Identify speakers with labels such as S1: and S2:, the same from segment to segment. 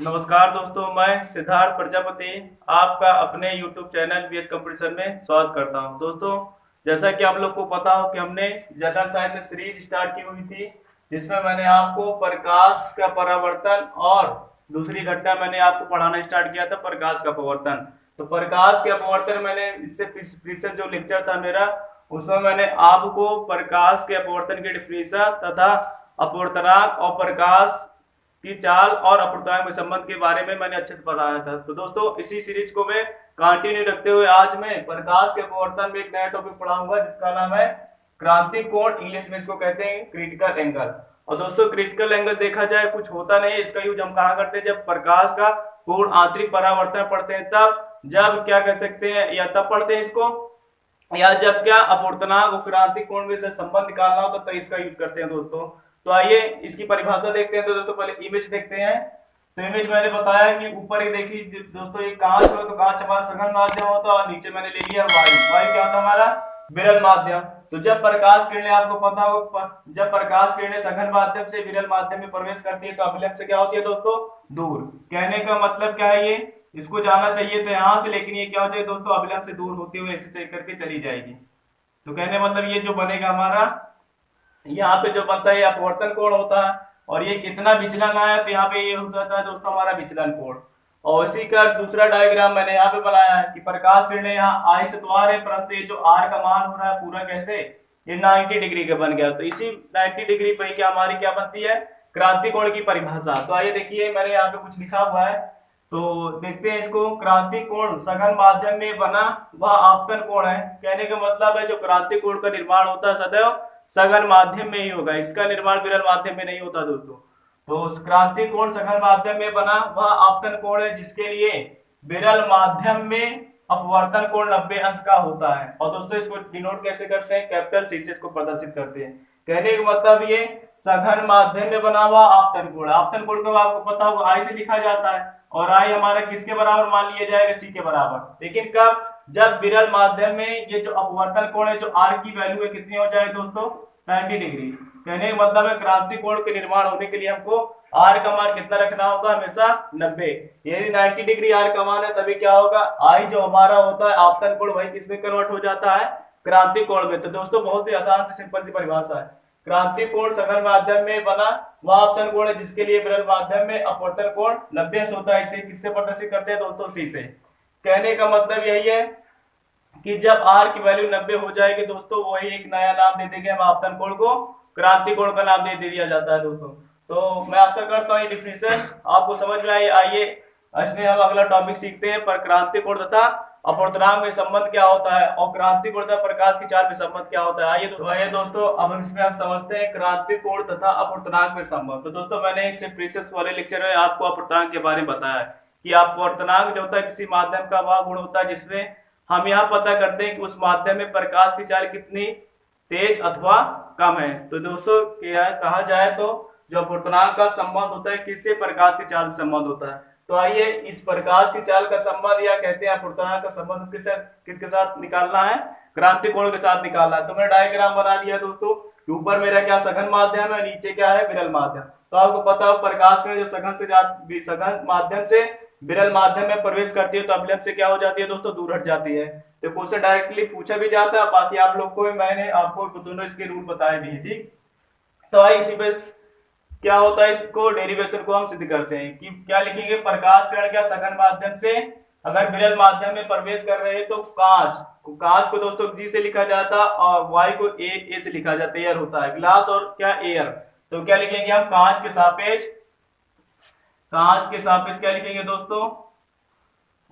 S1: नमस्कार दोस्तों, मैं सिद्धार्थ प्रजापति आपका अपने YouTube चैनल बीएस कंपटीशन में स्वागत करता हूं। दोस्तों, जैसा कि आप लोग को पता हो कि हमने जनरल साइंस में सीरीज स्टार्ट की हुई थी, जिसमें मैंने आपको प्रकाश का परावर्तन और दूसरी घटना मैंने आपको पढ़ाना स्टार्ट किया था प्रकाश का अपवर्तन। तो प्रकाश के अपवर्तन मैंने इससे प्रीवियस जो लेक्चर था मेरा, उसमें मैंने आपको प्रकाश के अपवर्तन की डिफिनीशन तथा अपवर्तनांक और प्रकाश की चाल और अपवर्तनांक में संबंध के बारे में मैंने अच्छे से बताया था। तो दोस्तों, इसी सीरीज को मैं कंटिन्यू रखते हुए आज मैं प्रकाश के अपवर्तन में एक नया टॉपिक पढ़ाऊंगा, जिसका नाम है क्रांति कोण। इंग्लिश में इसको कहते हैं क्रिटिकल एंगल। और दोस्तों, क्रिटिकल एंगल देखा जाए कुछ होता नहीं, इसका यूज हम कहा करते हैं जब प्रकाश का पूर्ण आंतरिक परावर्तन पढ़ते हैं तब, जब क्या कह सकते हैं या तब पढ़ते हैं इसको, या जब क्या अपवर्तनांक और क्रांति कोण में से संबंध निकालना हो तो इसका यूज करते हैं दोस्तों। तो आइए इसकी परिभाषा देखते हैं। तो दोस्तों, पहले इमेज देखते हैं। तो इमेज मैंने बताया कि ऊपर ही देखिए दोस्तों, ये कांच हो तो कांच हमारा सघन माध्यम होता है, और नीचे मैंने ले लिया वायु। वायु क्या होता है हमारा? विरल माध्यम। तो जब प्रकाश किरणें, आपको पता हो, जब प्रकाश किरणें सघन माध्यम से विरल माध्यम में प्रवेश करती है तो अभिलंब से क्या होती है दोस्तों? दूर। कहने का मतलब क्या है, ये इसको जानना चाहिए तो यहाँ से, लेकिन ये क्या होता है दोस्तों? अभिलंब से दूर होती हुई ऐसे करके चली जाएगी। तो कहने मतलब ये जो बनेगा हमारा, यहाँ पे जो बनता है अपवर्तन कोण होता है, और ये कितना विचलन आया तो यहाँ पे ये हो जाता है दोस्तों हमारा विचलन कोण। और इसी का दूसरा डायग्राम मैंने यहाँ पे बनाया है कि प्रकाश किरणें यहाँ आई से तो आ रहे, परंतु ये जो आर का मान हो रहा है पूरा कैसे, ये 90 डिग्री का बन गया। तो इसी 90 डिग्री पे क्या हमारी क्या बनती है? क्रांति कोण की परिभाषा। तो आइए देखिए, मैंने यहाँ पे कुछ लिखा हुआ है, तो देखते हैं इसको। क्रांति कोण सघन माध्यम में बना वह आपतन कोण है। कहने का मतलब है जो क्रांति कोण का निर्माण होता है सदैव सघन माध्यम में ही होगा, इसका निर्माण विरल माध्यम में नहीं होता दोस्तों। तो क्रांति कोण सघन माध्यम में बना वह आपतन कोण है, जिसके लिए विरल माध्यम में अपवर्तन कोण 90 अंश का होता है। और दोस्तों, इसको डिनोट कैसे करते हैं? कैपिटल सी से इसको प्रदर्शित करते हैं। कहने का मतलब ये सघन माध्यम में बना हुआ आपतन कोण। आपतन कोण को आपको पता होगा आई से लिखा जाता है, और आई हमारा किसके बराबर मान लिया जाएगा? सी के बराबर। लेकिन कब? जब विरल माध्यम में ये जो अपवर्तन कोण है, जो आर की वैल्यू है, कितनी हो जाए दोस्तों? 90 डिग्री। कहने का मतलब है क्रांति कोण के निर्माण होने के लिए हमको आर का मान कितना रखना होगा? हमेशा 90। यदि 90 डिग्री आर का मान है तभी क्या होगा? आई जो हमारा होता है आपतन कोण, वही किसमें कन्वर्ट हो जाता है? क्रांति कोण में। तो दोस्तों, बहुत ही आसान से सिंपल सी परिभाषा है। क्रांति कोण सघन माध्यम में बना वह आपतन कोण है, जिसके लिए विरल माध्यम में अपवर्तन कोण 90 अंश होता है। इसे किससे प्रदर्शित करते हैं दोस्तों? सी से। कहने का मतलब यही है कि जब आर की वैल्यू 90 हो जाएगी दोस्तों, वही एक नया नाम दे देंगे हम आपतन कोण को, क्रांति कोण का नाम दे दिया जाता है दोस्तों। तो मैं आशा करता हूँ ये डिफिनेशन आपको समझ में आई। आइए इसमें हम अगला टॉपिक सीखते हैं, पर क्रांति कोण तथा अपवर्तनांक में संबंध क्या होता है, और क्रांति कोण तथा प्रकाश की चाल में संबंध क्या होता है। आइए दोस्तों, अब हम इसमें हम समझते हैं क्रांति कोण तथा अपवर्तनांक में संबंध। तो दोस्तों, मैंने इससे प्रीवियस वाले लेक्चर में आपको अपवर्तनांक के बारे में बताया है कि अपवर्तनांक जो होता है किसी माध्यम का वह गुण होता है जिसमें हम यह पता करते हैं कि उस माध्यम में प्रकाश की चाल कितनी तेज अथवा कम है। तो दोस्तों, क्या कहा जाए तो जो अपवर्तनांक का संबंध होता है किससे? प्रकाश की चाल से संबंध होता है। तो आइए इस प्रकाश की चाल का संबंध, या कहते हैं अपवर्तनांक का संबंध, किसके साथ निकालना है? क्रांति कोण के साथ निकालना है। तो मैंने डायग्राम बना दिया दोस्तों। ऊपर मेरा क्या सघन माध्यम है, नीचे क्या है? विरल माध्यम। तो आपको पता हो प्रकाश में जब सघन माध्यम से विरल माध्यम में प्रवेश करती है तो अभिलंब से क्या हो जाती है दोस्तों? दूर हट जाती है। तो क्वेश्चन डायरेक्टली पूछा भी जाता है, बाकी आप लोग को मैंने आपको दोनों इसके रूल बताए भी हैं, ठीक। तो आइए इसी पे क्या होता है, इसको डेरिवेशन को हम सिद्ध करते हैं कि क्या लिखेंगे? प्रकाश किरण क्या सघन माध्यम से अगर विरल माध्यम में प्रवेश कर रहे हैं तो कांच को दोस्तों जी से लिखा जाता है, और वायु को ए से लिखा जाता है। एयर होता है ग्लास और क्या? एयर। तो क्या लिखेंगे हम? कांच के सापेक्ष क्या लिखेंगे दोस्तों?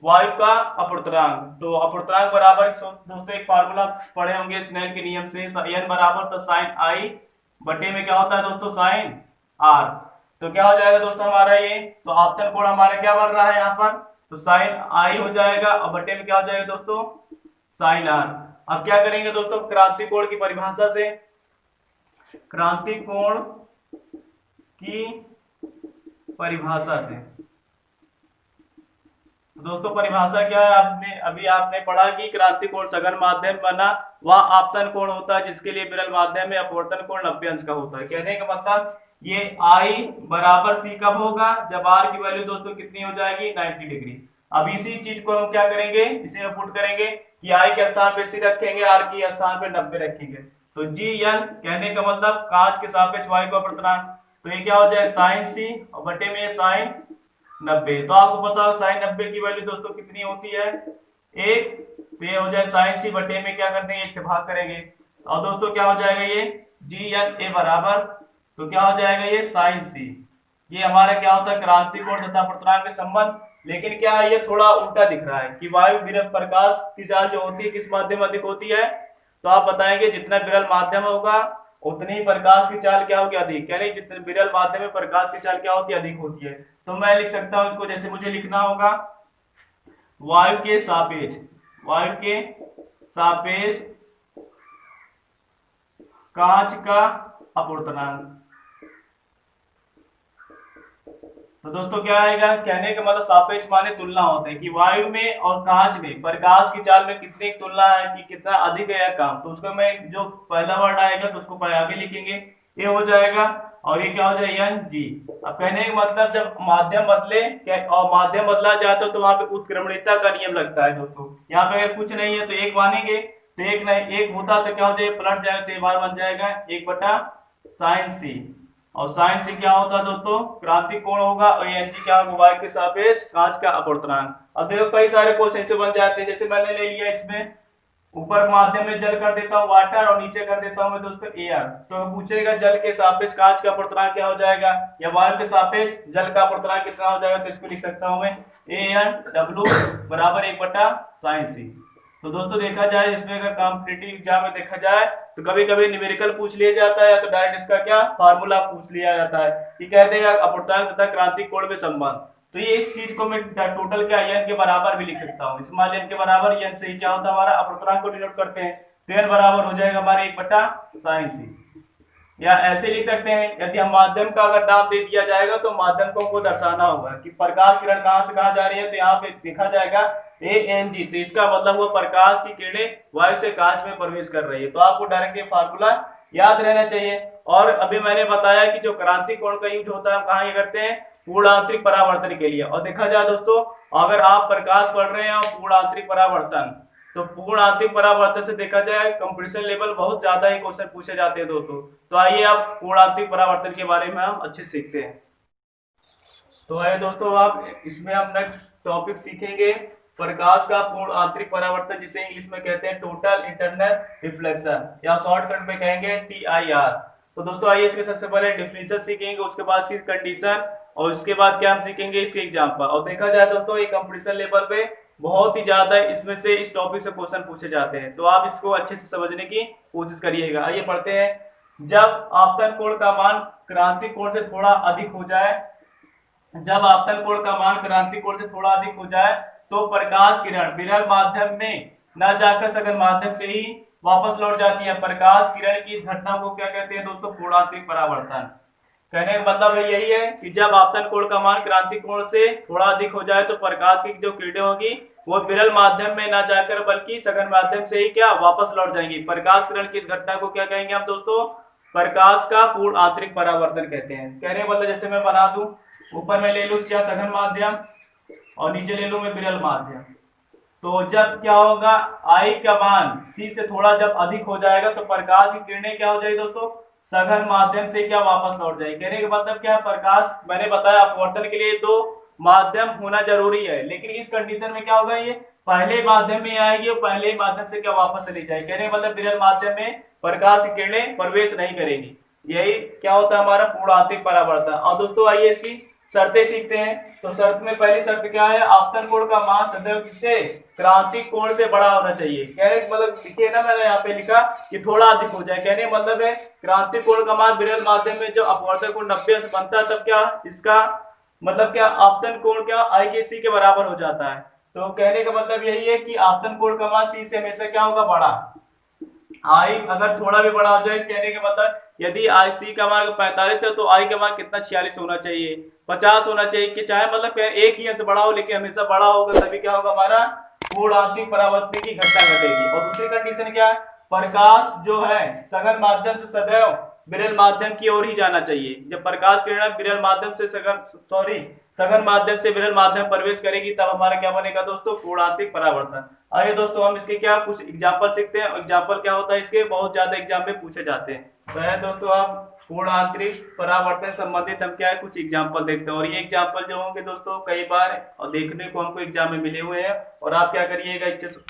S1: वायु का अपवर्तनांक। तो अपवर्तनांक बराबर दोस्तों एक फार्मूला पढ़े होंगे स्नेल के नियम से, n बराबर तो साइन आई बटे में क्या होता है दोस्तों? Sine R. तो क्या हो जाएगा दोस्तों हमारा ये? तो आपतन कोण हमारा क्या बन रहा है यहाँ पर? तो साइन आई हो जाएगा, और बटे में क्या हो जाएगा दोस्तों? Sine R. अब क्या करेंगे दोस्तों? क्रांति कोण की परिभाषा से, क्रांति कोण की परिभाषा से तो दोस्तों परिभाषा क्या है, आपने पढ़ा कि क्रांति कोण सघन माध्यम बना वह आपतन कोण होता है जिसके लिए विरल माध्यम में अपवर्तन कोण 90 अंश का होता है। कहने का मतलब ये I बराबर C कब होगा, जब R की वैल्यू दोस्तों कितनी हो जाएगी 90 डिग्री। अब इसी चीज को हम क्या करेंगे, इसे हम पुट करेंगे कि I के स्थान पे C रखेंगे, R के स्थान पे 90 रखेंगे। तो GN कहने का मतलब कांच के सापेक्ष वायु का अपवर्तनांक, तो ये क्या हो जाए साइन C और बटे में साइन 90। तो आपको पता हो साइन 90 की वैल्यू दोस्तों कितनी होती है 1, तो ये हो जाए साइन C बटे में क्या करते हैं 1 से भाग करेंगे और दोस्तों क्या हो जाएगा ये GN A बराबर, तो क्या हो जाएगा ये साइन C। ये हमारा क्या होता है क्रांति कोण तथा अपवर्तनांक के संबंध। लेकिन क्या है ये थोड़ा उल्टा दिख रहा है कि वायु विरल प्रकाश की चाल जो होती है किस माध्यम में अधिक होती है, तो आप बताएंगे जितना विरल माध्यम होगा उतनी ही प्रकाश की चाल क्या होगी अधिक, यानी जितने विरल माध्यम में प्रकाश की चाल क्या होती है अधिक होती है। तो मैं लिख सकता हूं इसको, जैसे मुझे लिखना होगा वायु के सापेक्ष कांच का अपवर्तनांक। तो दोस्तों क्या आएगा, कहने का मतलब सापेक्ष माने तुलना होते हैं कि वायु में और कांच में प्रकाश की चाल में कितनी तुलना है कि कितना अधिक है या कम। तो उसको मैं जो पहला वर्ड आएगा तो उसको आगे लिखेंगे, ये हो जाएगा और ये क्या हो जाएगा एन जी। अब कहने का मतलब जब माध्यम बदले और माध्यम बदला जाता है तो वहां पे उत्क्रमणिकता का नियम लगता है दोस्तों। यहाँ पे अगर कुछ नहीं है तो एक मानेंगे, तो एक नहीं एक होता तो क्या हो जाएगा पलट जाएगा, तो ये बार बन जाएगा 1/sin C। और साइन से क्या होता है दोस्तों क्रांति कोण होगा और एन जी क्या होगा वायु के सापेक्ष कांच का अपवर्तनांक। अब देखो कई सारे क्वेश्चन से बन जाते हैं, जैसे मैंने ले लिया इसमें ऊपर माध्यम में जल कर देता हूँ वाटर और नीचे कर देता हूँ मैं दोस्तों एयर। तो पूछेगा जल के सापेक्ष कांच का अपवर्तनांक क्या हो जाएगा या वायु के सापेक्ष जल का अपवर्तनांक कितना हो जाएगा, तो इसको लिख सकता हूँ मैं AN बराबर 1/sin C। तो दोस्तों देखा जाए इसमें अगर कॉम्पिटिटिव एग्जाम में देखा जाए तो कभी कभी न्यूमेरिकल पूछ लिया जाता है या तो डायरेक्ट इसका क्या फार्मूला पूछ लिया जाता है कि कहते हैं अपवर्तनांक तथा क्रांति कोण में संबंध। तो ये इस चीज को मैं टोटल क्या n के बराबर भी लिख सकता हूँ, स्मॉल n के बराबर n से क्या होता है हमारा अपवर्तनांक को डिनोट करते हैं, तो n बराबर हो जाएगा हमारे 1/sin C। या ऐसे लिख सकते हैं यदि हम माध्यम का अगर नाम दे दिया जाएगा तो माध्यम को हमको दर्शाना होगा कि प्रकाश किरण कहां से कहां जा रही है, तो यहाँ पे देखा जाएगा ANG, तो इसका मतलब वो प्रकाश की किरणें वायु से कांच में प्रवेश कर रही है। तो आपको डायरेक्ट ये फार्मूला याद रहना चाहिए। और अभी मैंने बताया कि जो क्रांति कोण का यूज होता है हम कहाँ करते हैं पूर्ण आंतरिक परावर्तन के लिए। और देखा जाए दोस्तों अगर आप प्रकाश पढ़ रहे हैं और पूर्ण आंतरिक परावर्तन, तो पूर्ण आंतरिक परावर्तन से देखा जाए कंपटीशन लेवल बहुत ज्यादा ही क्वेश्चन पूछे जाते हैं दोस्तों। तो आइए आप पूर्ण आंतरिक परावर्तन के बारे में हम अच्छे सीखते हैं। तो आइए दोस्तों आप इसमें हम नेक्स्ट टॉपिक सीखेंगे प्रकाश का पूर्ण आंतरिक परावर्तन, जिसे इंग्लिश में कहते हैं टोटल इंटरनल रिफ्लेक्शन या शॉर्टकट में कहेंगे TIR। तो दोस्तों आइए इसके सबसे पहले डिफिनेशन सीखेंगे, उसके बाद इसकी कंडीशन और उसके बाद क्या हम सीखेंगे इसके एग्जांपल। और देखा जाए दोस्तों ये कंपटीशन लेवल पे बहुत ही ज्यादा इसमें से इस टॉपिक से क्वेश्चन पूछे जाते हैं, तो आप इसको अच्छे से समझने की कोशिश करिएगा। आइए पढ़ते हैं। जब आपतन कोण का मान क्रांति कोण से थोड़ा अधिक हो जाए, जब आपतन कोण का मान क्रांति कोण से थोड़ा अधिक हो जाए तो प्रकाश किरण विरल माध्यम में न जाकर सघन माध्यम से ही वापस लौट जाती है। प्रकाश किरण की इस घटना को क्या कहते हैं दोस्तों पूर्ण आंतरिक परावर्तन। कहने का मतलब यही है कि जब आपतन कोण का मान क्रांति कोण से थोड़ा अधिक हो जाए तो प्रकाश की जो किरणें होगी वो विरल माध्यम में ना जाकर बल्कि सघन माध्यम से ही क्या वापस लौट जाएंगी। प्रकाश किरण की इस घटना को क्या कहेंगे हम दोस्तों प्रकाश का पूर्ण आंतरिक परावर्तन कहते हैं। कहने का मतलब जैसे मैं बना दूं ऊपर में ले लूं क्या सघन माध्यम और नीचे ले लूं मैं विरल माध्यम, तो जब क्या होगा I का मान C से थोड़ा जब अधिक हो जाएगा तो प्रकाश की किरणें क्या हो जाएगी दोस्तों सघन माध्यम से क्या वापस लौट जाएगी। कहने का मतलब क्या है प्रकाश मैंने बताया अपवर्तन के लिए दो माध्यम होना जरूरी है, लेकिन इस कंडीशन में क्या होगा ये पहले माध्यम में आएगी और पहले माध्यम से क्या वापस चली जाएगी। कहने का मतलब विरल माध्यम में प्रकाश की किरणें प्रवेश नहीं करेंगी, यही क्या होता है हमारा पूर्ण आंतरिक परावर्तन। और दोस्तों आइए इसकी शर्तें सीखते हैं। तो शर्त में पहली शर्त क्या है आपतन कोण का मान सदैव किससे क्रांति कोण से बड़ा होना चाहिए। कहने का मतलब लिखिए ना मैंने यहाँ पे लिखा कि थोड़ा अधिक हो जाए, कहने का मतलब है क्रांति कोण का मान विरल माध्यम में जो अपवर्तन कोण 90 अंश बनता है तब क्या इसका मतलब क्या आपतन कोण क्या I के C के बराबर हो जाता है। तो कहने का मतलब यही है कि आपतन कोण का मान C से हमेशा क्या होगा बड़ा। I अगर थोड़ा भी बड़ा हो जाए कहने का मतलब यदि आई सी का मान 45 है तो आई का मान कितना 46 होना चाहिए, 50 होना चाहिए, कि चाहे मतलब एक ही अंश बड़ा हो लेकिन हमेशा बड़ा होगा, तभी क्या होगा हमारा पूर्ण आंतरिक परावर्तन की घटना घटेगी। और दूसरी कंडीशन क्या है, प्रकाश जो है सघन माध्यम से सदैव विरल माध्यम की ओर ही जाना चाहिए। जब प्रकाश किरण विरल माध्यम से सघन माध्यम से विरल माध्यम प्रवेश करेगी तब हमारा क्या बनेगा दोस्तों, पूर्ण आंतरिक परावर्तन। आइए दोस्तों हम इसके क्या कुछ एग्जांपल सीखते हैं। एग्जांपल क्या होता है, इसके बहुत ज्यादा एग्जाम में पूछे जाते हैं। तो है दोस्तों हम पूर्ण आंतरिक परावर्तन संबंधित हम क्या है कुछ एग्जांपल देखते हैं। और ये एग्जांपल जो होंगे दोस्तों कई बार और देखने को हमको एग्जाम में मिले हुए हैं, और आप क्या करिएगा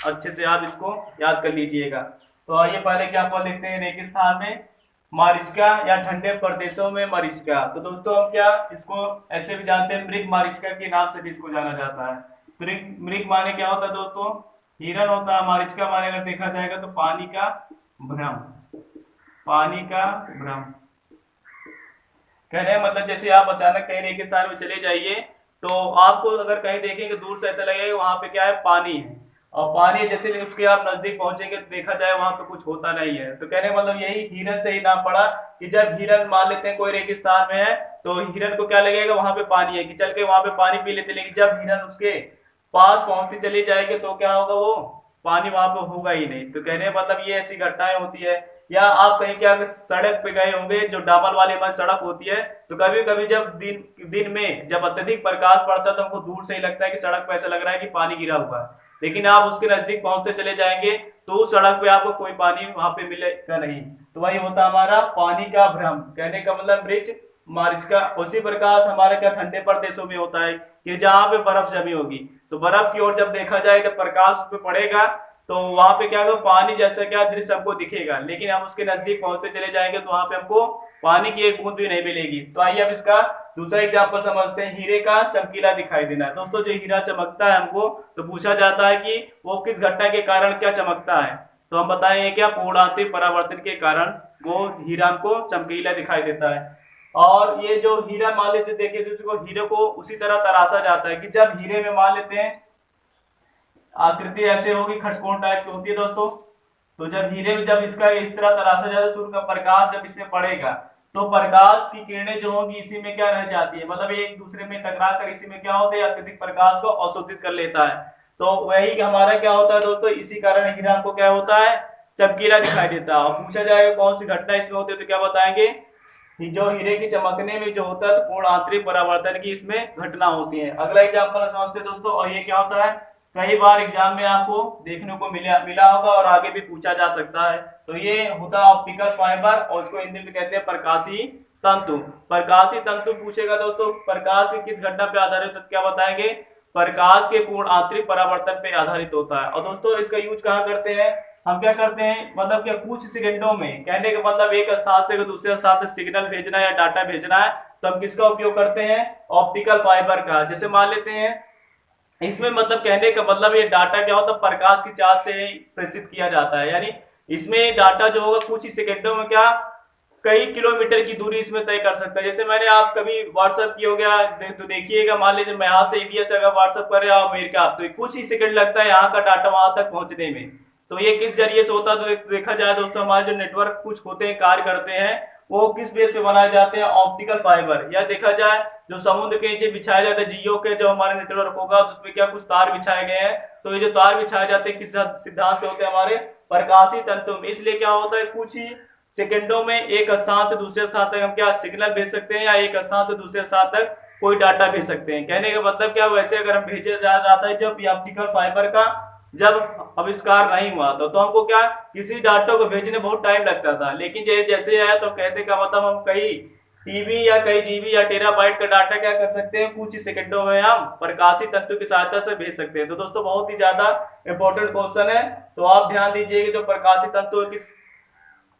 S1: अच्छे से आप इसको याद कर लीजिएगा। तो आइए पहले एग्जांपल देखते हैं, रेगिस्तान में मारिचका या ठंडे प्रदेशों में मरीचिका। तो दोस्तों हम क्या इसको ऐसे भी जानते हैं, मृग मारिचका के नाम से भी इसको जाना जाता है। मृग माने क्या होता है दोस्तों, हिरन होता है। मारिचका माने अगर देखा जाएगा तो पानी का भ्रम, पानी का भ्रम। कहने मतलब जैसे आप अचानक कहीं रेगिस्तान में चले जाइए तो आपको अगर कहीं देखेंगे दूर से ऐसा लगेगा वहां पे क्या है, पानी है, और पानी जैसे उसके आप नजदीक पहुंचेंगे तो देखा जाए वहां पे कुछ होता नहीं है। तो कहने मतलब यही हिरन से ही नाम पड़ा कि जब हिरन मान लेते हैं कोई रेगिस्तान में है तो हिरन को क्या लगेगा वहां पे पानी है, कि चल के वहां पे पानी पी लेते, लेकिन जब हिरन उसके पास पहुंचती चली जाएगी तो क्या होगा, वो पानी वहां पे होगा ही नहीं। तो कहने मतलब ये ऐसी घटनाएं होती है। या आप कहीं क्या सड़क पे गए होंगे, जो डामर वाली हमारी सड़क होती है, तो कभी कभी जब दिन में जब अत्यधिक प्रकाश पड़ता है तो हमको दूर से ही लगता है कि सड़क पे ऐसा लग रहा है कि पानी गिरा हुआ है, लेकिन आप उसके नजदीक पहुंचते चले जाएंगे तो उस सड़क पे आपको कोई पानी वहां पे मिलेगा नहीं। तो वही होता हमारा पानी का भ्रम। कहने का मतलब मृग मारिचका। उसी प्रकार हमारे क्या ठंडे प्रदेशों में होता है कि जहां पे बर्फ जमी होगी, तो बर्फ की ओर जब देखा जाए जब प्रकाश उस पर पड़ेगा तो वहां पे क्या होगा, पानी जैसा क्या दृश्य हमको दिखेगा, लेकिन हम उसके नजदीक पहुंचते चले जाएंगे तो वहां पे हमको पानी की एक बूंद भी नहीं मिलेगी। तो आइए अब इसका दूसरा एग्जांपल समझते हैं, हीरे का चमकीला दिखाई देना। दोस्तों जो हीरा चमकता है हमको तो पूछा जाता है कि वो किस घटना के कारण क्या चमकता है, तो हम बताएंगे क्या पूर्ण आंतरिक परावर्तन के कारण वो हीरा हमको चमकीला दिखाई देता है। और ये जो हीरा मान लेते देखिए तो हीरे को उसी तरह तराशा जाता है कि जब हीरे में मान लेते हैं आकृति ऐसे होगी, खटकोण टाइप की होती है दोस्तों, तो जब हीरे में जब इसका इस तरह तराशा जाता है, सूर्य का प्रकाश जब इसमें पड़ेगा तो प्रकाश की किरणें जो होंगी इसी में क्या रह जाती है, मतलब एक दूसरे में टकरा कर इसी में क्या होता है, अत्यधिक प्रकाश को अवशोषित कर लेता है। तो वही हमारा क्या होता है दोस्तों, इसी कारण हीरा को क्या होता है, चमकीला दिखाई देता है। और पूछा जाएगा कौन सी घटना इसमें होती है तो क्या बताएंगे, जो हीरे की चमकने में जो होता है तो पूर्ण आंतरिक परावर्तन की इसमें घटना होती है। अगला एग्जाम्पल समझते दोस्तों, और ये क्या होता है, कई बार एग्जाम में आपको देखने को मिला होगा और आगे भी पूछा जा सकता है। तो ये होता है ऑप्टिकल फाइबर, और इसको हिंदी में कहते हैं प्रकाशी तंतु। प्रकाशी तंतु पूछेगा दोस्तों प्रकाश की किस घटना पे आधारित, तो क्या बताएंगे, प्रकाश के पूर्ण आंतरिक परावर्तन पे आधारित होता है। और दोस्तों इसका यूज कहाँ करते हैं, हम क्या करते हैं, मतलब क्या कुछ सेकंडों में, कहने का मतलब एक स्थान से दूसरे स्थान तक सिग्नल भेजना या डाटा भेजना है तो हम किसका उपयोग करते हैं, ऑप्टिकल फाइबर का। जैसे मान लेते हैं इसमें मतलब कहने का मतलब ये डाटा क्या होता है, प्रकाश की चाल से प्रेषित किया जाता है, यानी इसमें डाटा जो होगा कुछ ही सेकंडों में क्या कई किलोमीटर की दूरी इसमें तय कर सकता है। जैसे मैंने आप कभी व्हाट्सएप किया हो गया तो देखिएगा, मान लीजिए मैं यहाँ से इंडिया से अगर व्हाट्सएप कर रहा हूँ अमेरिका, तो कुछ ही सेकंड लगता है यहाँ का डाटा वहां तक पहुंचने में। तो ये किस जरिए से होता है, तो देखा जाए दोस्तों हमारे जो नेटवर्क कुछ होते हैं कार्य करते हैं वो किस बेस पे बनाए जाते हैं, ऑप्टिकल फाइबर। या देखा जाए जो समुद्र के नीचे बिछाया जाता है जियो के जो हमारे नेटवर्क होगा तो उसमें क्या कुछ तार बिछाए गए हैं, तो ये जो तार बिछाए जाते हैं किस सिद्धांत से होते हैं, हमारे प्रकाशी तंतु में। इसलिए क्या होता है कुछ ही सेकंडों में एक स्थान से दूसरे स्थान तक हम क्या सिग्नल भेज सकते हैं, या एक स्थान से दूसरे स्थान तक कोई डाटा भेज सकते हैं। कहने का मतलब क्या, वैसे अगर हम भेजा जाता है जब ऑप्टिकल फाइबर का जब आविष्कार नहीं हुआ था तो हमको क्या किसी डाटा को भेजने बहुत टाइम लगता था, लेकिन जैसे आया तो कहते का मतलब हम कई टीबी या कई जीबी या टेराबाइट का डाटा क्या कर सकते हैं, कुछ ही सेकंडों में हम प्रकाशी तंतु की सहायता से भेज सकते हैं। तो दोस्तों बहुत ही ज्यादा इंपॉर्टेंट क्वेश्चन है, तो आप ध्यान दीजिएगा जो प्रकाशी तंतु किस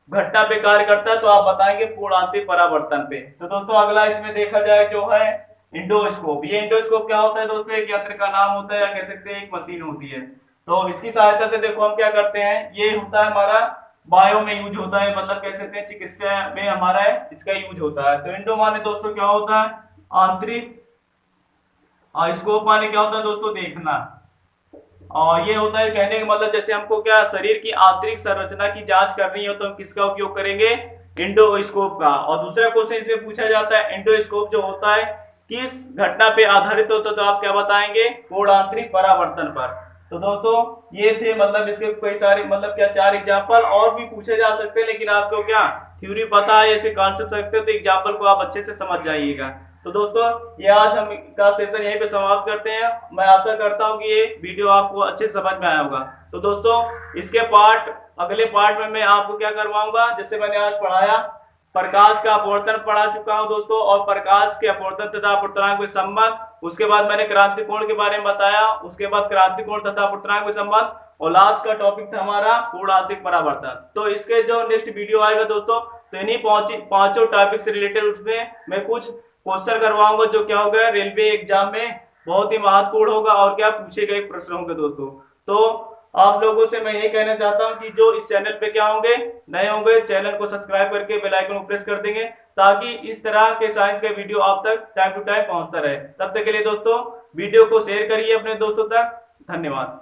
S1: घटना पे कार्य करता है तो आप बताएंगे पूर्ण आंतरिक परावर्तन पे। तो दोस्तों अगला इसमें देखा जाए जो है इंडोस्कोप। ये इंडोस्कोप क्या होता है दोस्तों, एक यंत्र का नाम होता है या कह सकते हैं एक मशीन होती है। तो इसकी सहायता से देखो हम क्या करते हैं, ये होता है हमारा बायो में यूज होता है, मतलब कह सकते हैं चिकित्सा में हमारा इसका यूज होता है। तो इंडो माने दोस्तों क्या होता है, आंतरिक, स्कोप माने क्या होता है दोस्तों, देखना। और ये होता है कहने का मतलब जैसे हमको क्या शरीर की आंतरिक संरचना की जांच करनी हो तो हम किसका उपयोग करेंगे, इंडोस्कोप का। और दूसरा क्वेश्चन इसमें पूछा जाता है इंडोस्कोप जो होता है किस घटना पे आधारित होता है, तो आप क्या बताएंगे, कोणांतरिक परावर्तन पर। तो दोस्तों ये थे मतलब इसके कई सारे मतलब क्या 4 एग्जांपल और भी पूछे जा सकते हैं, लेकिन आपको क्या थ्योरी पता है, ऐसे कॉन्सेप्ट रखते हो तो एग्जांपल को आप अच्छे से समझ जाइएगा। तो दोस्तों ये आज हम का सेशन यहीं पे समाप्त करते हैं। मैं आशा करता हूँ कि ये वीडियो आपको अच्छे से समझ में आया होगा। तो दोस्तों इसके अगले पार्ट में मैं आपको क्या करवाऊंगा, जैसे मैंने आज पढ़ाया प्रकाश का अपवर्तन पढ़ा चुका हूं दोस्तों, और प्रकाश के अपवर्तन तथा अपवर्तनांक में संबंध। उसके बाद मैंने क्रांति कोण के बारे में बताया, उसके बाद क्रांति कोण तथा अपवर्तनांक में संबंध, और लास्ट का टॉपिक था हमारा कोणांतरिक परावर्तन। तो इसके जो नेक्स्ट वीडियो आएगा दोस्तों, तो इन्हीं पांचों टॉपिक से रिलेटेड उसमें मैं कुछ क्वेश्चन करवाऊंगा जो क्या होगा रेलवे एग्जाम में बहुत ही महत्वपूर्ण होगा और क्या पूछे गए प्रश्न होंगे दोस्तों। तो आप लोगों से मैं यही कहना चाहता हूं कि जो इस चैनल पे क्या होंगे, नए होंगे, चैनल को सब्सक्राइब करके बेल आइकन को प्रेस कर देंगे ताकि इस तरह के साइंस के वीडियो आप तक टाइम टू टाइम पहुंचता रहे। तब तक के लिए दोस्तों वीडियो को शेयर करिए अपने दोस्तों तक। धन्यवाद।